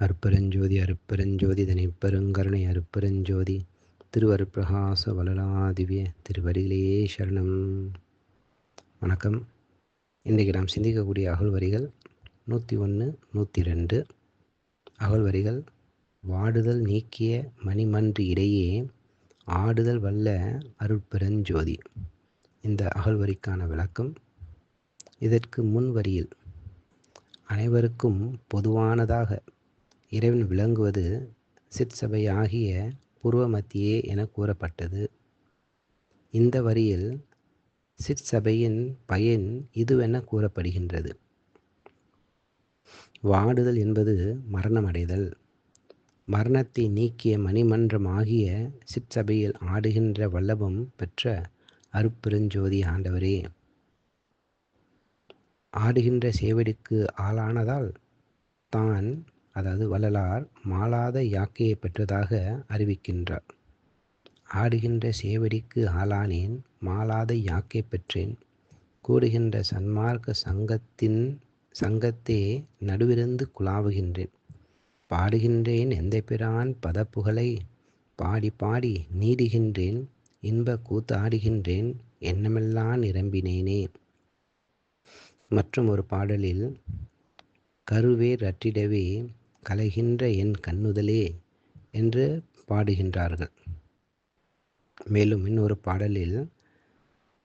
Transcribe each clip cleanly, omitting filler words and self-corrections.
அருட்பெருஞ்சோதி அருட்பெருஞ்சோதி தனிப்பெருங்கருணை அருட்பெருஞ்சோதி திருவருட்பிரகாச வளராதிவ்ய திருவடிகளே சரணம். வணக்கம். இன்றைக்கு நாம் சிந்திக்கக்கூடிய அகழ்வரிகள் 101, 102. அகழ்வரிகள்: வாடுதல் நீக்கிய மணிமன்று இடையே ஆடுதல் வல்ல அருட்பெருஞ்சோதி. இந்த அகழ்வரிக்கான விளக்கம்: இதற்கு முன் வரியில் அனைவருக்கும் பொதுவானதாக இறைவன் விளங்குவது சிற்சபையாகிய பூர்வமத்தியே என கூறப்பட்டது. இந்த வரியில் சிற்சபையின் பயன் இதுவென கூறப்படுகின்றது. வாடுதல் என்பது மரணமடைதல். மரணத்தை நீக்கிய மணிமன்றம் ஆகிய சிற்சபையில் ஆடுகின்ற வல்லபம் பெற்ற அருட்பெருஞ்சோதி ஆண்டவரே, ஆடுகின்ற சேவடிக்கு ஆளானதால் தான், அதாவது வள்ளலார், மாளாத யாக்கையை பெற்றதாக அறிவிக்கின்றார். ஆடுகின்ற சேவடிக்கு ஆளானேன், மாளாத யாக்கை பெற்றேன், கூடுகின்ற சன்மார்க்க சங்கத்தே நடுவிருந்து குலாவுகின்றேன், பாடுகின்றேன் எந்தை பிரான் பதப்புகளை, பாடி பாடி நீடுகின்றேன், இன்ப கூத்து ஆடுகின்றேன், எண்ணமெல்லாம் நிரம்பினேனே. மற்றும் ஒரு பாடலில் கருவேர் அற்றிடவே கலைகின்ற என் கண்ணுதலே என்று பாடுகின்றார்கள். மேலும் இன்னொரு பாடலில்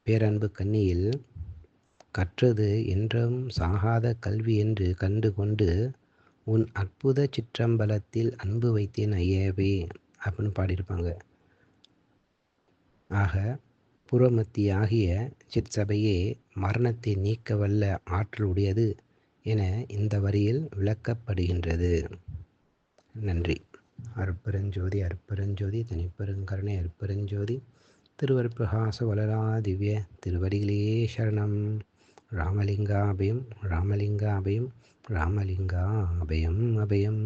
பேரன்பு கண்ணியில் கற்றது என்றும் சாகாத கல்வி என்று கண்டு கொண்டு உன் அற்புத சிற்றம்பலத்தில் அன்பு வைத்தேன் ஐயவே அப்படின்னு பாடியிருப்பாங்க. ஆக பூர்வமத்தியாகிய சிற்சபையே மரணத்தை நீக்க வல்ல ஆற்றல் உடையது என இந்த வரியில் விளக்கப்படுகின்றது. நன்றி. அருட்பெருஞ்சோதி அருட்பெருஞ்சோதி தனிப்பெருங்கருணை அருட்பெருஞ்சோதி திருவருட்பிரகாச வளராதிவ்ய திருவடிகளே சரணம். ராமலிங்கா அபயம் ராமலிங்கா அபயம் ராமலிங்கா அபயம் அபயம்.